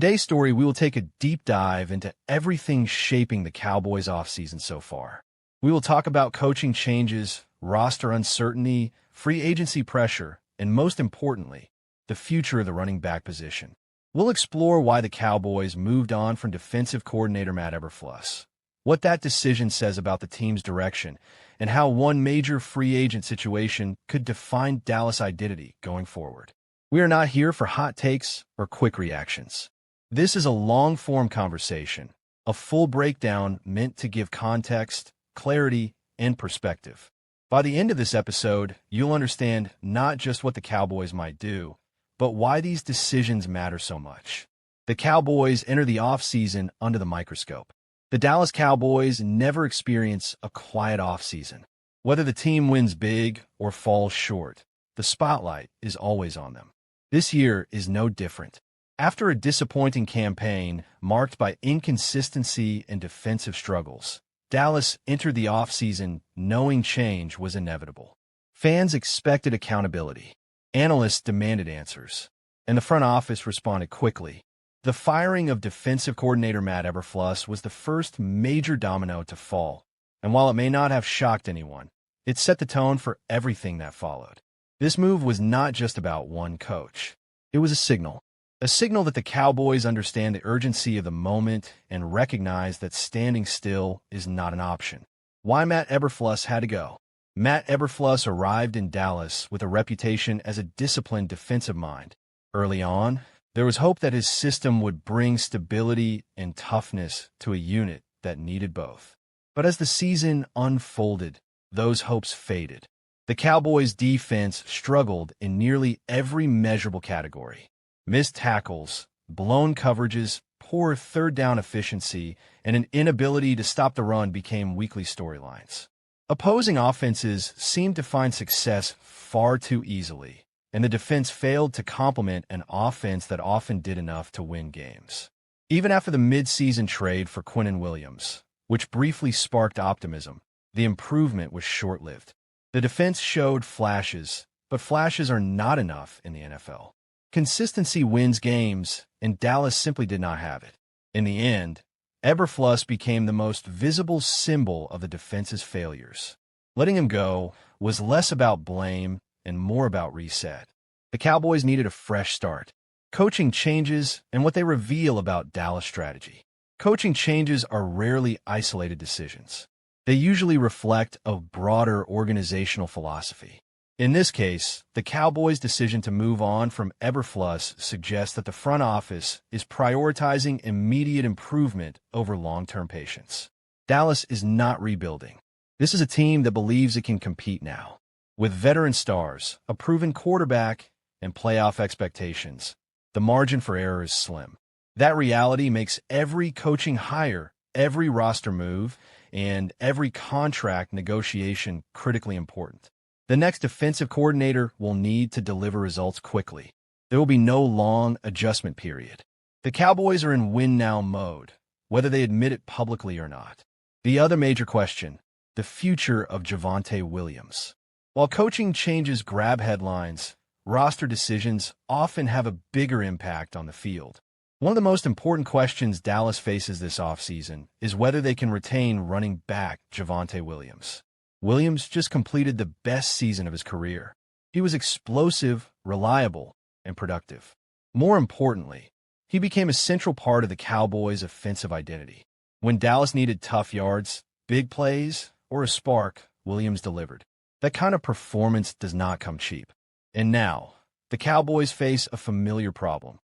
Today's story, we will take a deep dive into everything shaping the Cowboys offseason so far. We will talk about coaching changes, roster uncertainty, free agency pressure, and most importantly, the future of the running back position. We'll explore why the Cowboys moved on from defensive coordinator Matt Eberflus, what that decision says about the team's direction, and how one major free agent situation could define Dallas' identity going forward. We are not here for hot takes or quick reactions. This is a long-form conversation, a full breakdown meant to give context, clarity, and perspective. By the end of this episode, you'll understand not just what the Cowboys might do, but why these decisions matter so much. The Cowboys enter the offseason under the microscope. The Dallas Cowboys never experience a quiet offseason. Whether the team wins big or falls short, the spotlight is always on them. This year is no different. After a disappointing campaign marked by inconsistency and defensive struggles, Dallas entered the offseason knowing change was inevitable. Fans expected accountability. Analysts demanded answers, and the front office responded quickly. The firing of defensive coordinator Matt Eberflus was the first major domino to fall, and while it may not have shocked anyone, it set the tone for everything that followed. This move was not just about one coach. It was a signal that the Cowboys understand the urgency of the moment and recognize that standing still is not an option. Why Matt Eberflus had to go? Matt Eberflus arrived in Dallas with a reputation as a disciplined defensive mind. Early on, there was hope that his system would bring stability and toughness to a unit that needed both. But as the season unfolded, those hopes faded. The Cowboys' defense struggled in nearly every measurable category. Missed tackles, blown coverages, poor third-down efficiency, and an inability to stop the run became weekly storylines. Opposing offenses seemed to find success far too easily, and the defense failed to complement an offense that often did enough to win games. Even after the mid-season trade for Quinnen Williams, which briefly sparked optimism, the improvement was short-lived. The defense showed flashes, but flashes are not enough in the NFL. Consistency wins games, and Dallas simply did not have it. In the end, Eberflus became the most visible symbol of the defense's failures. Letting him go was less about blame and more about reset. The Cowboys needed a fresh start. Coaching changes and what they reveal about Dallas' strategy. Coaching changes are rarely isolated decisions. They usually reflect a broader organizational philosophy. In this case, the Cowboys' decision to move on from Eberflus suggests that the front office is prioritizing immediate improvement over long-term patience. Dallas is not rebuilding. This is a team that believes it can compete now. With veteran stars, a proven quarterback, and playoff expectations, the margin for error is slim. That reality makes every coaching hire, every roster move, and every contract negotiation critically important. The next defensive coordinator will need to deliver results quickly. There will be no long adjustment period. The Cowboys are in win-now mode, whether they admit it publicly or not. The other major question, the future of Javonte Williams. While coaching changes grab headlines, roster decisions often have a bigger impact on the field. One of the most important questions Dallas faces this offseason is whether they can retain running back Javonte Williams. Williams just completed the best season of his career. He was explosive, reliable, and productive. More importantly, he became a central part of the Cowboys' offensive identity. When Dallas needed tough yards, big plays, or a spark, Williams delivered. That kind of performance does not come cheap. And now, the Cowboys face a familiar problem: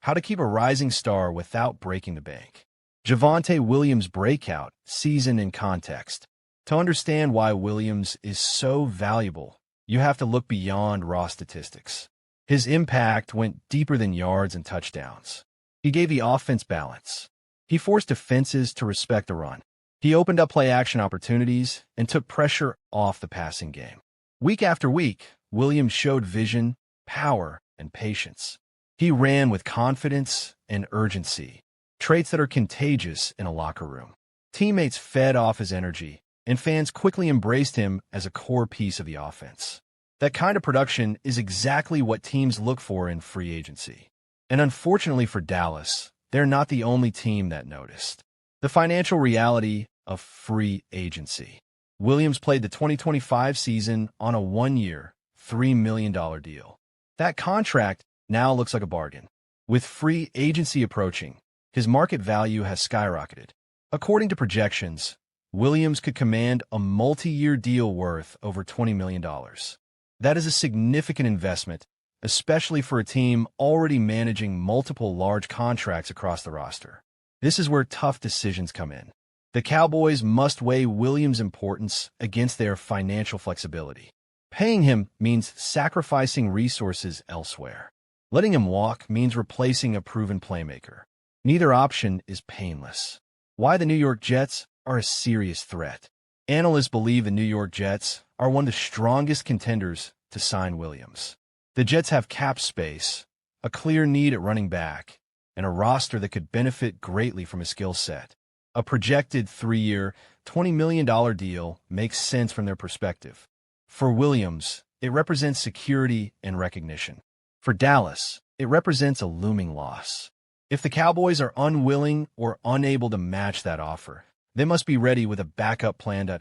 how to keep a rising star without breaking the bank. Javonte Williams' breakout season in context. To understand why Williams is so valuable, you have to look beyond raw statistics. His impact went deeper than yards and touchdowns. He gave the offense balance. He forced defenses to respect the run. He opened up play-action opportunities and took pressure off the passing game. Week after week, Williams showed vision, power, and patience. He ran with confidence and urgency, traits that are contagious in a locker room. Teammates fed off his energy, and fans quickly embraced him as a core piece of the offense. That kind of production is exactly what teams look for in free agency. And unfortunately for Dallas, they're not the only team that noticed. The financial reality of free agency. Williams played the 2025 season on a one-year, $3 million deal. That contract now looks like a bargain. With free agency approaching, his market value has skyrocketed. According to projections, Williams could command a multi-year deal worth over $20 million. That is a significant investment, especially for a team already managing multiple large contracts across the roster. This is where tough decisions come in. The Cowboys must weigh Williams' importance against their financial flexibility. Paying him means sacrificing resources elsewhere. Letting him walk means replacing a proven playmaker. Neither option is painless. Why the New York Jets are a serious threat. Analysts believe the New York Jets are one of the strongest contenders to sign Williams. The Jets have cap space, a clear need at running back, and a roster that could benefit greatly from his skill set. A projected 3-year, $20 million deal makes sense from their perspective. For Williams, it represents security and recognition. For Dallas, it represents a looming loss. If the Cowboys are unwilling or unable to match that offer, they must be ready with a backup plan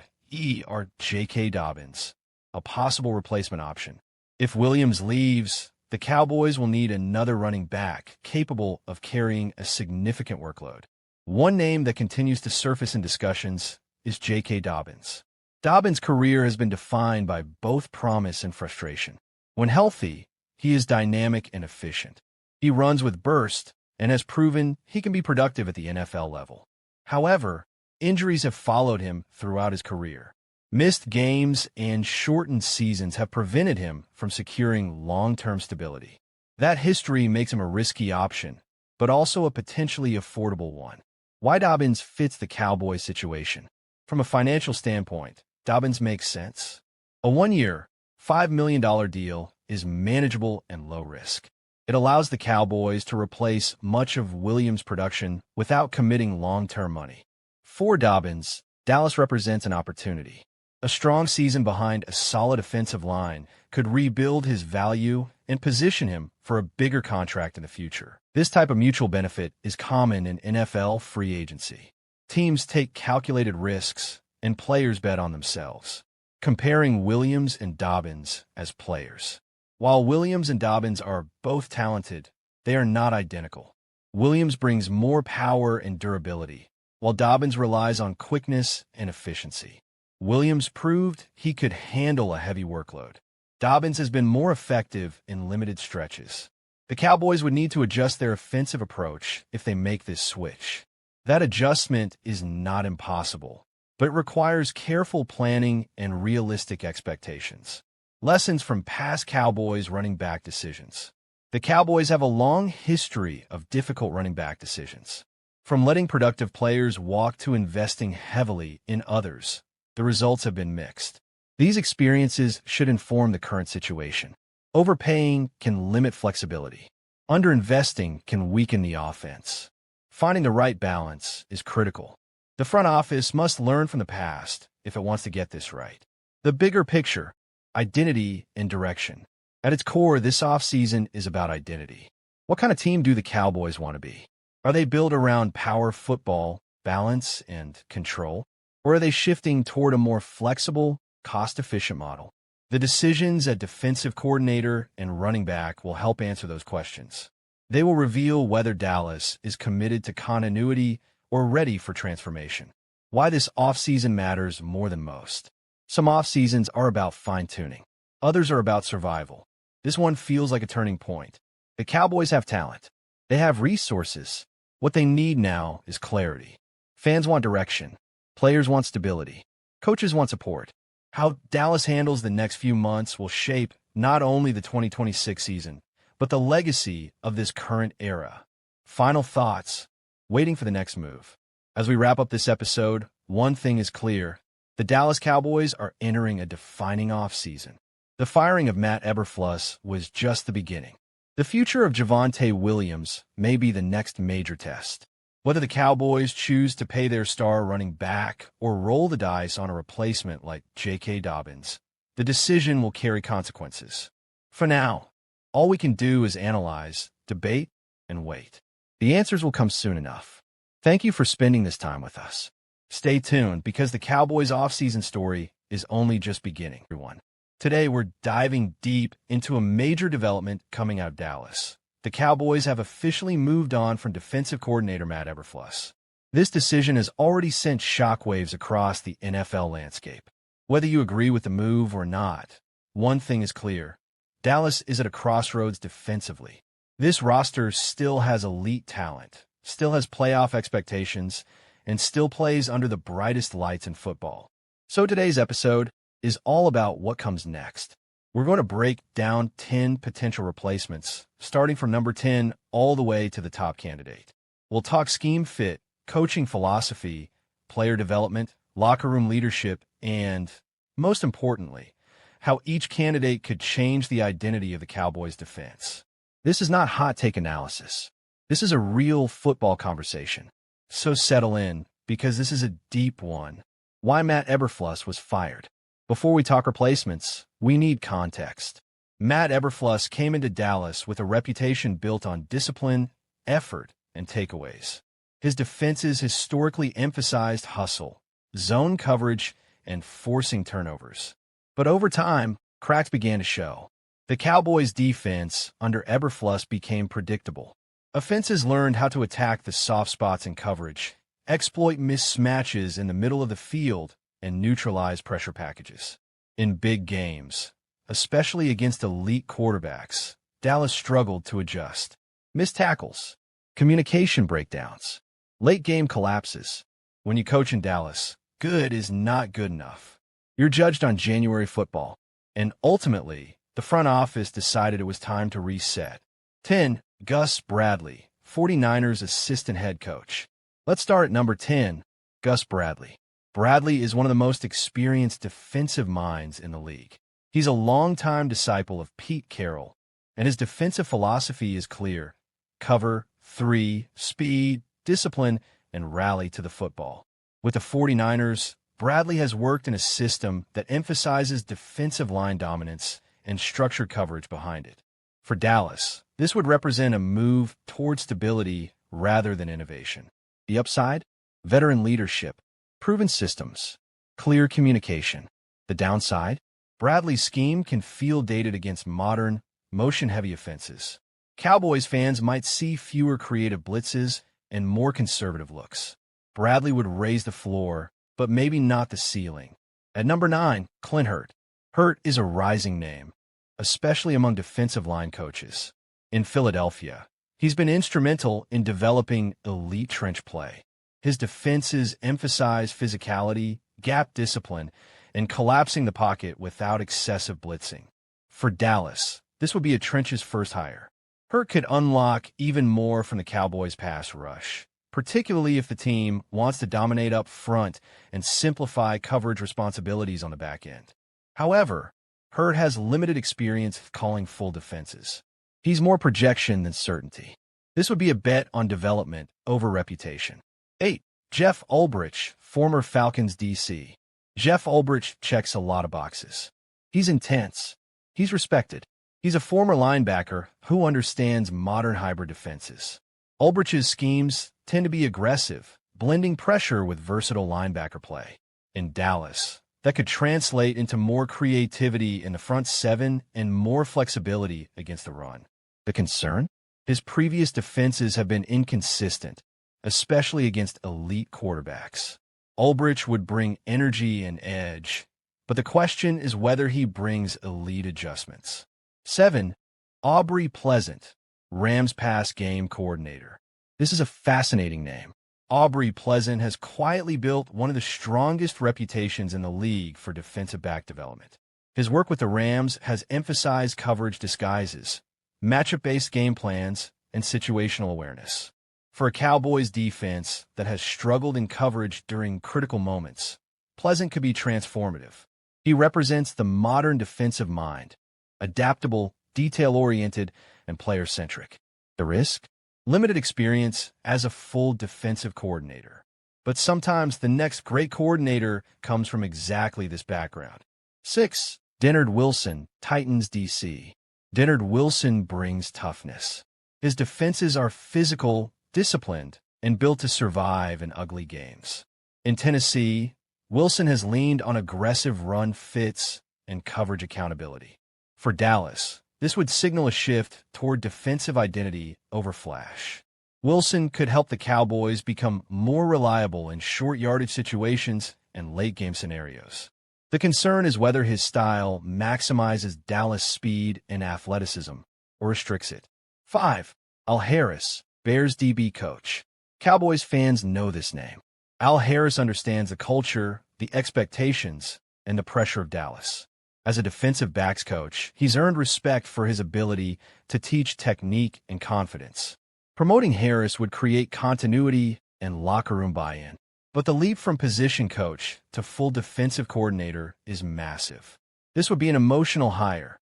or J.K. Dobbins, a possible replacement option. If Williams leaves, the Cowboys will need another running back capable of carrying a significant workload. One name that continues to surface in discussions is J.K. Dobbins. Dobbins' career has been defined by both promise and frustration. When healthy, he is dynamic and efficient. He runs with burst and has proven he can be productive at the NFL level. However, injuries have followed him throughout his career. Missed games and shortened seasons have prevented him from securing long-term stability. That history makes him a risky option, but also a potentially affordable one. Why Dobbins fits the Cowboys situation? From a financial standpoint, Dobbins makes sense. A one-year, $5 million deal is manageable and low risk. It allows the Cowboys to replace much of Williams' production without committing long-term money. For Dobbins, Dallas represents an opportunity. A strong season behind a solid offensive line could rebuild his value and position him for a bigger contract in the future. This type of mutual benefit is common in NFL free agency. Teams take calculated risks, and players bet on themselves. Comparing Williams and Dobbins as players. While Williams and Dobbins are both talented, they are not identical. Williams brings more power and durability, while Dobbins relies on quickness and efficiency. Williams proved he could handle a heavy workload. Dobbins has been more effective in limited stretches. The Cowboys would need to adjust their offensive approach if they make this switch. That adjustment is not impossible, but it requires careful planning and realistic expectations. Lessons from past Cowboys running back decisions. The Cowboys have a long history of difficult running back decisions. From letting productive players walk to investing heavily in others, the results have been mixed. These experiences should inform the current situation. Overpaying can limit flexibility. Underinvesting can weaken the offense. Finding the right balance is critical. The front office must learn from the past if it wants to get this right. The bigger picture, identity and direction. At its core, this offseason is about identity. What kind of team do the Cowboys want to be? Are they built around power football, balance, and control? Or are they shifting toward a more flexible, cost-efficient model? The decisions at defensive coordinator and running back will help answer those questions. They will reveal whether Dallas is committed to continuity or ready for transformation. Why this offseason matters more than most. Some offseasons are about fine-tuning. Others are about survival. This one feels like a turning point. The Cowboys have talent. They have resources. What they need now is clarity. Fans want direction. Players want stability. Coaches want support. How Dallas handles the next few months will shape not only the 2026 season, but the legacy of this current era. Final thoughts. Waiting for the next move. As we wrap up this episode, one thing is clear. The Dallas Cowboys are entering a defining offseason. The firing of Matt Eberflus was just the beginning. The future of Javonte Williams may be the next major test. Whether the Cowboys choose to pay their star running back or roll the dice on a replacement like J.K. Dobbins, the decision will carry consequences. For now, all we can do is analyze, debate, and wait. The answers will come soon enough. Thank you for spending this time with us. Stay tuned because the Cowboys' offseason story is only just beginning, everyone. Today, we're diving deep into a major development coming out of Dallas. The Cowboys have officially moved on from defensive coordinator Matt Eberflus. This decision has already sent shockwaves across the NFL landscape. Whether you agree with the move or not, one thing is clear. Dallas is at a crossroads defensively. This roster still has elite talent, still has playoff expectations, and still plays under the brightest lights in football. So today's episode is all about what comes next. We're going to break down 10 potential replacements, starting from number 10 all the way to the top candidate. We'll talk scheme fit, coaching philosophy, player development, locker room leadership, and, most importantly, how each candidate could change the identity of the Cowboys' defense. This is not hot take analysis. This is a real football conversation. So settle in, because this is a deep one. Why Matt Eberflus was fired. Before we talk replacements, we need context. Matt Eberflus came into Dallas with a reputation built on discipline, effort, and takeaways. His defenses historically emphasized hustle, zone coverage, and forcing turnovers. But over time, cracks began to show. The Cowboys' defense under Eberflus became predictable. Offenses learned how to attack the soft spots in coverage, exploit mismatches in the middle of the field, and neutralize pressure packages. In big games, especially against elite quarterbacks, Dallas struggled to adjust. Missed tackles, communication breakdowns, late-game collapses. When you coach in Dallas, good is not good enough. You're judged on January football, and ultimately, the front office decided it was time to reset. 10. Gus Bradley, 49ers assistant head coach. Let's start at number 10, Gus Bradley. Bradley is one of the most experienced defensive minds in the league. He's a longtime disciple of Pete Carroll, and his defensive philosophy is clear: cover, 3, speed, discipline, and rally to the football. With the 49ers, Bradley has worked in a system that emphasizes defensive line dominance and structured coverage behind it. For Dallas, this would represent a move toward stability rather than innovation. The upside? Veteran leadership, proven systems, clear communication. The downside? Bradley's scheme can feel dated against modern, motion-heavy offenses. Cowboys fans might see fewer creative blitzes and more conservative looks. Bradley would raise the floor, but maybe not the ceiling. At number 9, Clint Hurt. Hurt is a rising name, especially among defensive line coaches. In Philadelphia, he's been instrumental in developing elite trench play. His defenses emphasize physicality, gap discipline, and collapsing the pocket without excessive blitzing. For Dallas, this would be a trenches first hire. Hurt could unlock even more from the Cowboys' pass rush, particularly if the team wants to dominate up front and simplify coverage responsibilities on the back end. However, Hurt has limited experience calling full defenses. He's more projection than certainty. This would be a bet on development over reputation. 8. Jeff Ulbrich, former Falcons DC. Jeff Ulbrich checks a lot of boxes. He's intense. He's respected. He's a former linebacker who understands modern hybrid defenses. Ulbrich's schemes tend to be aggressive, blending pressure with versatile linebacker play. In Dallas, that could translate into more creativity in the front seven and more flexibility against the run. The concern? His previous defenses have been inconsistent, especially against elite quarterbacks. Ulbrich would bring energy and edge, but the question is whether he brings elite adjustments. 7. Aubrey Pleasant, Rams pass game coordinator. This is a fascinating name. Aubrey Pleasant has quietly built one of the strongest reputations in the league for defensive back development. His work with the Rams has emphasized coverage disguises, matchup-based game plans, and situational awareness. For a Cowboys defense that has struggled in coverage during critical moments, Pleasant could be transformative. He represents the modern defensive mind, adaptable, detail-oriented, and player-centric. The risk? Limited experience as a full defensive coordinator. But sometimes the next great coordinator comes from exactly this background. 6. Dennard Wilson, Titans DC. Dennard Wilson brings toughness. His defenses are physical disciplined, and built to survive in ugly games. In Tennessee, Wilson has leaned on aggressive run fits and coverage accountability. For Dallas, this would signal a shift toward defensive identity over flash. Wilson could help the Cowboys become more reliable in short yardage situations and late-game scenarios. The concern is whether his style maximizes Dallas' speed and athleticism or restricts it. 5. Al Harris, Bears DB coach. Cowboys fans know this name. Al Harris understands the culture, the expectations, and the pressure of Dallas. As a defensive backs coach, he's earned respect for his ability to teach technique and confidence. Promoting Harris would create continuity and locker room buy-in. But the leap from position coach to full defensive coordinator is massive. This would be an emotional hire,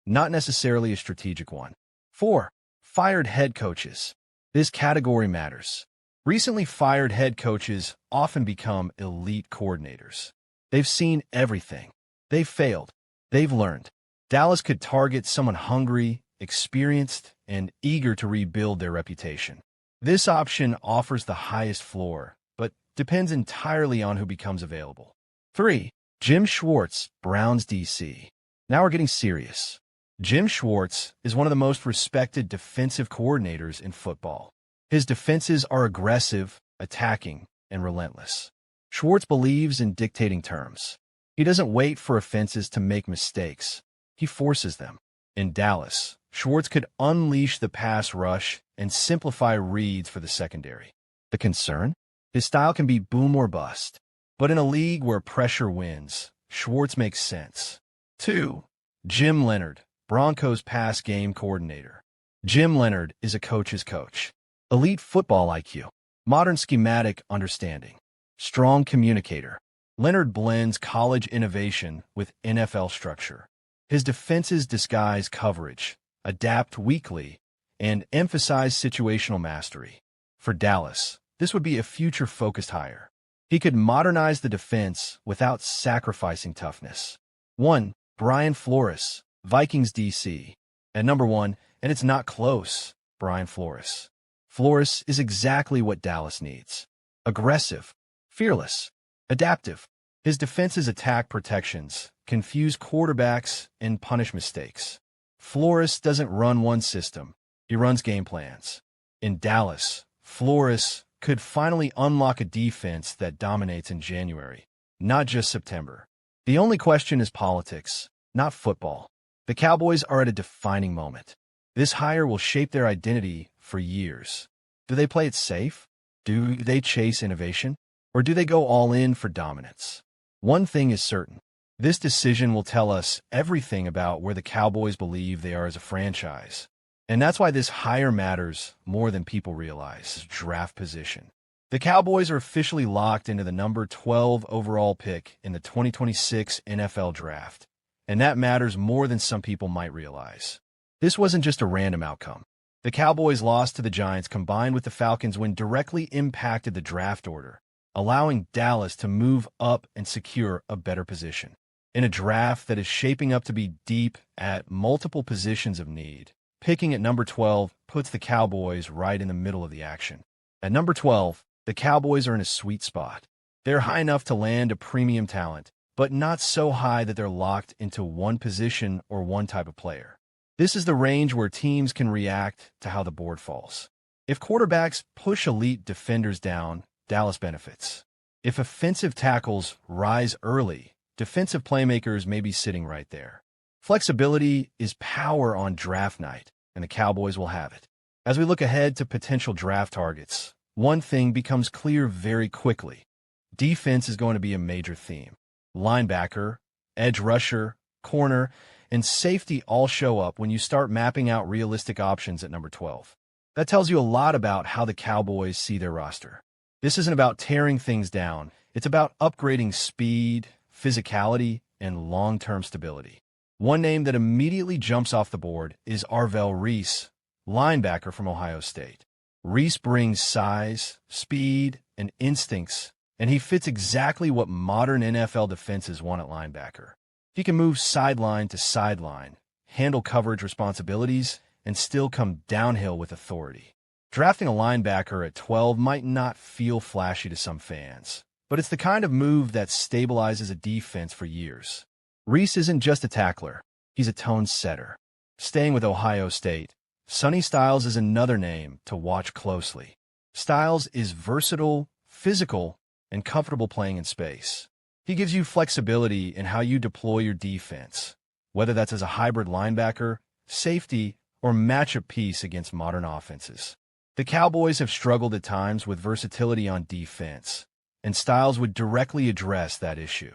not necessarily a strategic one. 4. Fired head coaches. This category matters. Recently fired head coaches often become elite coordinators. They've seen everything. They've failed. They've learned. Dallas could target someone hungry, experienced, and eager to rebuild their reputation. This option offers the highest floor, but depends entirely on who becomes available. 3. Jim Schwartz, Browns DC. Now we're getting serious. Jim Schwartz is one of the most respected defensive coordinators in football. His defenses are aggressive, attacking, and relentless. Schwartz believes in dictating terms. He doesn't wait for offenses to make mistakes. He forces them. In Dallas, Schwartz could unleash the pass rush and simplify reads for the secondary. The concern? His style can be boom or bust. But in a league where pressure wins, Schwartz makes sense. 2. Jim Leonhard, Broncos pass game coordinator. Jim Leonhard is a coach's coach. Elite football IQ, modern schematic understanding, strong communicator. Leonhard blends college innovation with NFL structure. His defenses disguise coverage, adapt weakly, and emphasize situational mastery. For Dallas, this would be a future-focused hire. He could modernize the defense without sacrificing toughness. 1. Brian Flores, Vikings DC. At number 1, and it's not close, Brian Flores. Flores is exactly what Dallas needs. Aggressive, fearless, adaptive. His defense's attack protections confuse quarterbacks and punish mistakes. Flores doesn't run one system. He runs game plans. In Dallas, Flores could finally unlock a defense that dominates in January, not just September. The only question is politics, not football. The Cowboys are at a defining moment. This hire will shape their identity for years. Do they play it safe? Do they chase innovation? Or do they go all in for dominance? One thing is certain. This decision will tell us everything about where the Cowboys believe they are as a franchise. And that's why this hire matters more than people realize. Draft position. The Cowboys are officially locked into the number 12 overall pick in the 2026 NFL Draft. And that matters more than some people might realize. This wasn't just a random outcome. The Cowboys' loss to the Giants combined with the Falcons' win directly impacted the draft order, allowing Dallas to move up and secure a better position. In a draft that is shaping up to be deep at multiple positions of need, picking at number 12 puts the Cowboys right in the middle of the action. At number 12, the Cowboys are in a sweet spot. They're high enough to land a premium talent, but not so high that they're locked into one position or one type of player. This is the range where teams can react to how the board falls. If quarterbacks push elite defenders down, Dallas benefits. If offensive tackles rise early, defensive playmakers may be sitting right there. Flexibility is power on draft night, and the Cowboys will have it. As we look ahead to potential draft targets, one thing becomes clear very quickly. Defense is going to be a major theme. Linebacker, edge rusher, corner, and safety all show up when you start mapping out realistic options at number 12. That tells you a lot about how the Cowboys see their roster. This isn't about tearing things down. It's about upgrading speed, physicality, and long-term stability. One name that immediately jumps off the board is Arvell Reese, linebacker from Ohio State. Reese brings size, speed, and instincts, and he fits exactly what modern NFL defenses want at linebacker. He can move sideline to sideline, handle coverage responsibilities, and still come downhill with authority. Drafting a linebacker at 12 might not feel flashy to some fans, but it's the kind of move that stabilizes a defense for years. Reese isn't just a tackler, he's a tone setter. Staying with Ohio State, Sonny Styles is another name to watch closely. Styles is versatile, physical, and comfortable playing in space. He gives you flexibility in how you deploy your defense, whether that's as a hybrid linebacker, safety, or matchup piece against modern offenses. The Cowboys have struggled at times with versatility on defense, and Styles would directly address that issue.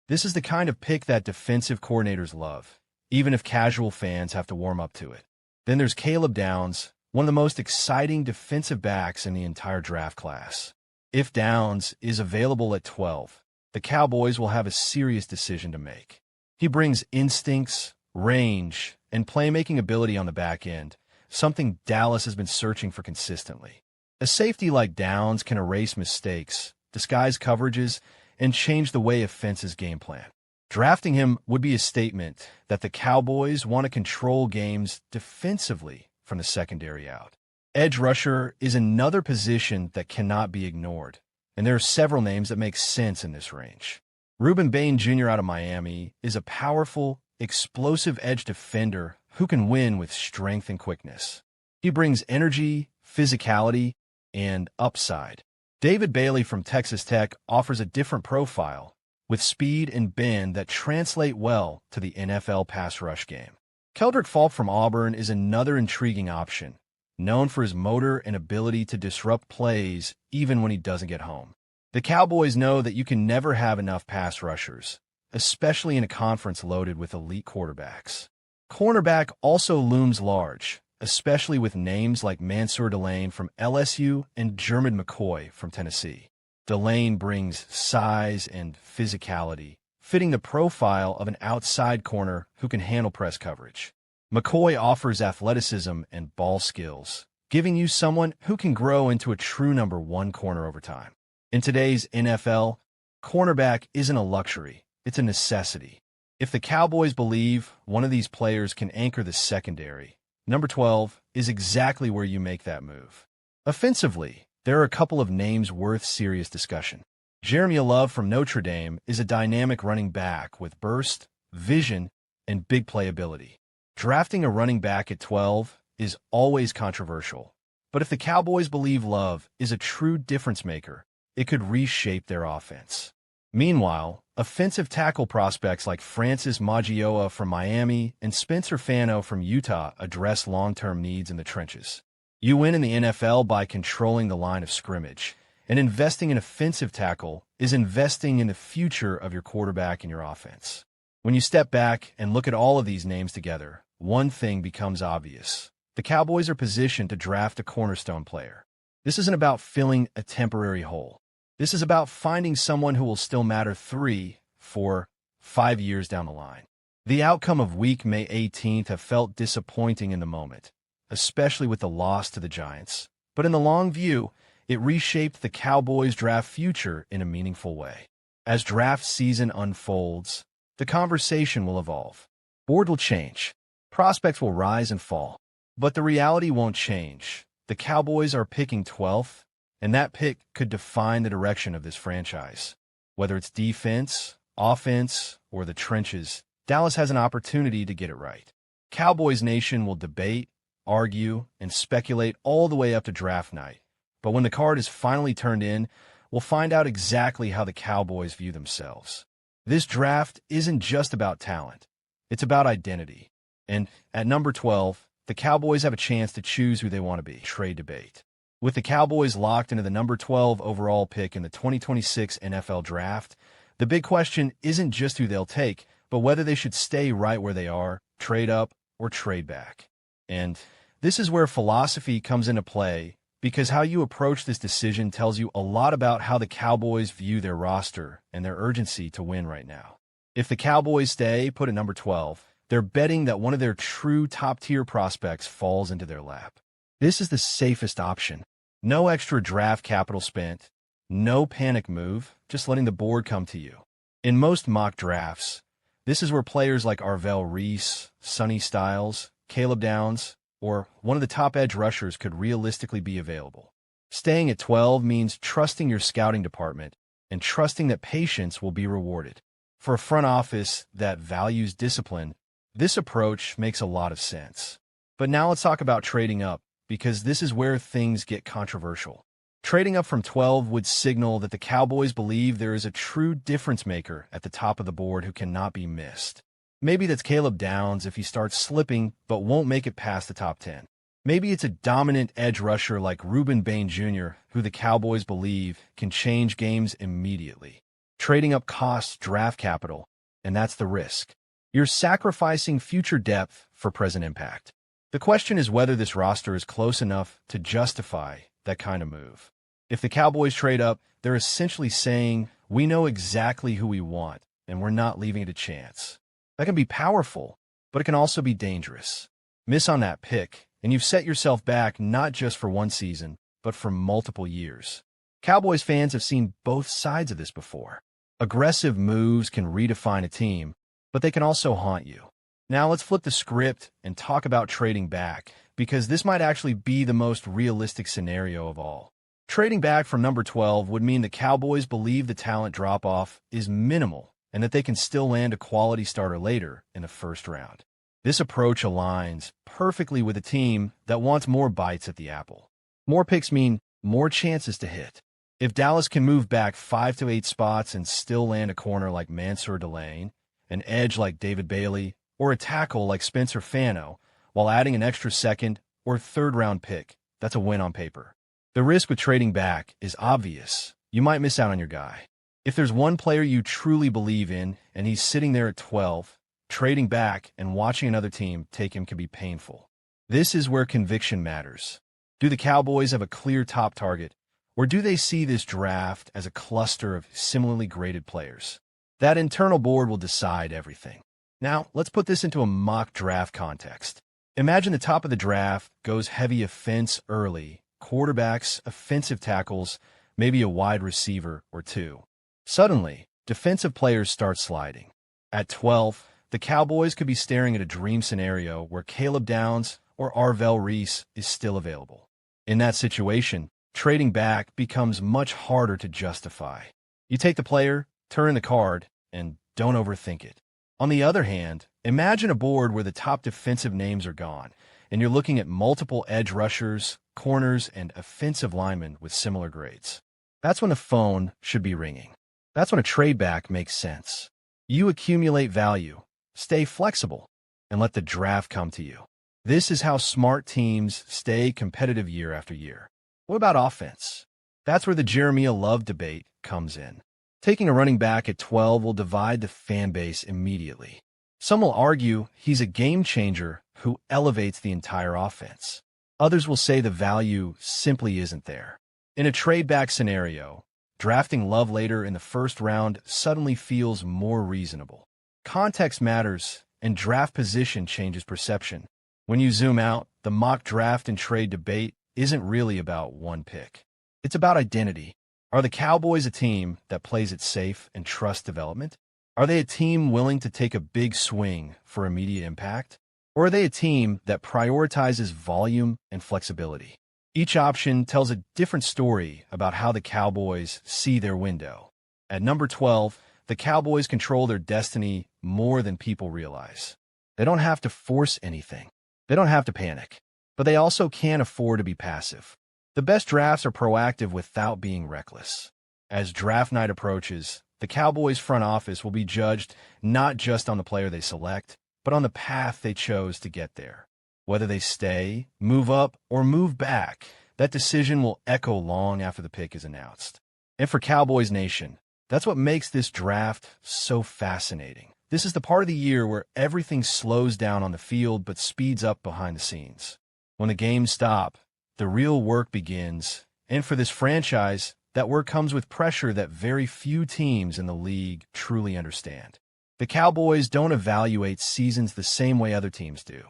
This is the kind of pick that defensive coordinators love, even if casual fans have to warm up to it. Then there's Caleb Downs, one of the most exciting defensive backs in the entire draft class. If Downs is available at 12, the Cowboys will have a serious decision to make. He brings instincts, range, and playmaking ability on the back end, something Dallas has been searching for consistently. A safety like Downs can erase mistakes, disguise coverages, and change the way offenses game plan. Drafting him would be a statement that the Cowboys want to control games defensively from the secondary out. Edge rusher is another position that cannot be ignored, and there are several names that make sense in this range. Reuben Bain Jr. out of Miami is a powerful, explosive edge defender who can win with strength and quickness. He brings energy, physicality, and upside. David Bailey from Texas Tech offers a different profile, with speed and bend that translate well to the NFL pass rush game. Keldrick Falk from Auburn is another intriguing option, known for his motor and ability to disrupt plays even when he doesn't get home. The Cowboys know that you can never have enough pass rushers, especially in a conference loaded with elite quarterbacks. Cornerback also looms large, especially with names like Mansour Delane from LSU and Jermid McCoy from Tennessee. Delane brings size and physicality, fitting the profile of an outside corner who can handle press coverage. McCoy offers athleticism and ball skills, giving you someone who can grow into a true number one corner over time. In today's NFL, cornerback isn't a luxury, it's a necessity. If the Cowboys believe one of these players can anchor the secondary, number 12 is exactly where you make that move. Offensively, there are a couple of names worth serious discussion. Jeremy Love from Notre Dame is a dynamic running back with burst, vision, and big playability. Drafting a running back at 12 is always controversial, but if the Cowboys believe Love is a true difference maker, it could reshape their offense. Meanwhile, offensive tackle prospects like Francis Magioa from Miami and Spencer Fano from Utah address long-term needs in the trenches. You win in the NFL by controlling the line of scrimmage, and investing in offensive tackle is investing in the future of your quarterback and your offense. When you step back and look at all of these names together, one thing becomes obvious. The Cowboys are positioned to draft a cornerstone player. This isn't about filling a temporary hole. This is about finding someone who will still matter 3, 4, 5 years down the line. The outcome of week May 18th have felt disappointing in the moment, especially with the loss to the Giants. But in the long view, it reshaped the Cowboys' draft future in a meaningful way. As draft season unfolds, the conversation will evolve. Board will change. Prospects will rise and fall. But the reality won't change. The Cowboys are picking 12th, and that pick could define the direction of this franchise. Whether it's defense, offense, or the trenches, Dallas has an opportunity to get it right. Cowboys Nation will debate, argue, and speculate all the way up to draft night. But when the card is finally turned in, we'll find out exactly how the Cowboys view themselves. This draft isn't just about talent. It's about identity. And at number 12, the Cowboys have a chance to choose who they want to be. Trade debate. With the Cowboys locked into the number 12 overall pick in the 2026 NFL Draft, the big question isn't just who they'll take, but whether they should stay right where they are, trade up, or trade back. And this is where philosophy comes into play, because how you approach this decision tells you a lot about how the Cowboys view their roster and their urgency to win right now. If the Cowboys stay put at number 12, they're betting that one of their true top-tier prospects falls into their lap. This is the safest option. No extra draft capital spent, no panic move, just letting the board come to you. In most mock drafts, this is where players like Arvell Reese, Sonny Styles, Caleb Downs, or one of the top edge rushers could realistically be available. Staying at 12 means trusting your scouting department and trusting that patience will be rewarded. For a front office that values discipline, this approach makes a lot of sense. But now let's talk about trading up, because this is where things get controversial. Trading up from 12 would signal that the Cowboys believe there is a true difference maker at the top of the board who cannot be missed. Maybe that's Caleb Downs if he starts slipping but won't make it past the top 10. Maybe it's a dominant edge rusher like Reuben Bain Jr., who the Cowboys believe can change games immediately. Trading up costs draft capital, and that's the risk. You're sacrificing future depth for present impact. The question is whether this roster is close enough to justify that kind of move. If the Cowboys trade up, they're essentially saying, we know exactly who we want, and we're not leaving it to chance. That can be powerful, but it can also be dangerous. Miss on that pick, and you've set yourself back not just for one season, but for multiple years. Cowboys fans have seen both sides of this before. Aggressive moves can redefine a team, but they can also haunt you. Now let's flip the script and talk about trading back, because this might actually be the most realistic scenario of all. Trading back from number 12 would mean the Cowboys believe the talent drop-off is minimal and that they can still land a quality starter later in the first round. This approach aligns perfectly with a team that wants more bites at the apple. More picks mean more chances to hit. If Dallas can move back 5 to 8 spots and still land a corner like Mansour Delane, an edge like David Bailey, or a tackle like Spencer Fano, while adding an extra second or third-round pick, that's a win on paper. The risk with trading back is obvious. You might miss out on your guy. If there's one player you truly believe in and he's sitting there at 12, trading back and watching another team take him can be painful. This is where conviction matters. Do the Cowboys have a clear top target, or do they see this draft as a cluster of similarly graded players? That internal board will decide everything. Now, let's put this into a mock draft context. Imagine the top of the draft goes heavy offense early, quarterbacks, offensive tackles, maybe a wide receiver or two. Suddenly, defensive players start sliding. At 12, the Cowboys could be staring at a dream scenario where Caleb Downs or Arvell Reese is still available. In that situation, trading back becomes much harder to justify. You take the player, turn the card, and don't overthink it. On the other hand, imagine a board where the top defensive names are gone, and you're looking at multiple edge rushers, corners, and offensive linemen with similar grades. That's when the phone should be ringing. That's when a trade back makes sense. You accumulate value, stay flexible, and let the draft come to you. This is how smart teams stay competitive year after year. What about offense? That's where the Jeremiah Love debate comes in. Taking a running back at 12 will divide the fan base immediately. Some will argue he's a game changer who elevates the entire offense. Others will say the value simply isn't there. In a trade-back scenario, drafting Love later in the first round suddenly feels more reasonable. Context matters, and draft position changes perception. When you zoom out, the mock draft and trade debate isn't really about one pick. It's about identity. Are the Cowboys a team that plays it safe and trusts development? Are they a team willing to take a big swing for immediate impact? Or are they a team that prioritizes volume and flexibility? Each option tells a different story about how the Cowboys see their window. At number 12, the Cowboys control their destiny more than people realize. They don't have to force anything. They don't have to panic. But they also can't afford to be passive. The best drafts are proactive without being reckless. As draft night approaches, the Cowboys front office will be judged not just on the player they select, but on the path they chose to get there. Whether they stay, move up, or move back, that decision will echo long after the pick is announced. And for Cowboys Nation, that's what makes this draft so fascinating. This is the part of the year where everything slows down on the field but speeds up behind the scenes. When the games stop, the real work begins, and for this franchise, that work comes with pressure that very few teams in the league truly understand. The Cowboys don't evaluate seasons the same way other teams do.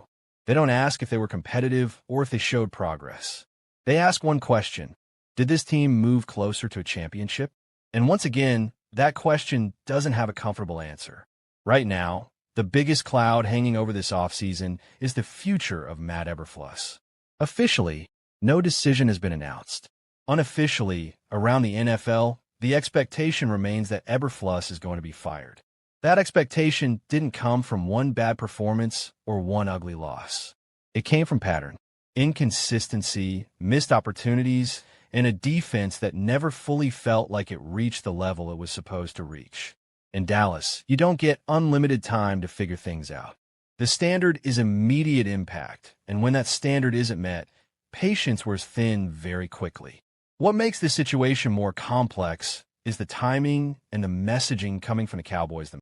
They don't ask if they were competitive or if they showed progress. They ask one question: did this team move closer to a championship? And once again, that question doesn't have a comfortable answer. Right now, The biggest cloud hanging over this offseason is the future of Matt Eberflus. Officially, no decision has been announced. Unofficially, around the NFL, the expectation remains that Eberflus is going to be fired. That expectation didn't come from one bad performance or one ugly loss. It came from pattern, inconsistency, missed opportunities, and a defense that never fully felt like it reached the level it was supposed to reach. In Dallas, you don't get unlimited time to figure things out. The standard is immediate impact, and when that standard isn't met, patience wears thin very quickly. What makes this situation more complex is the timing and the messaging coming from the Cowboys themselves.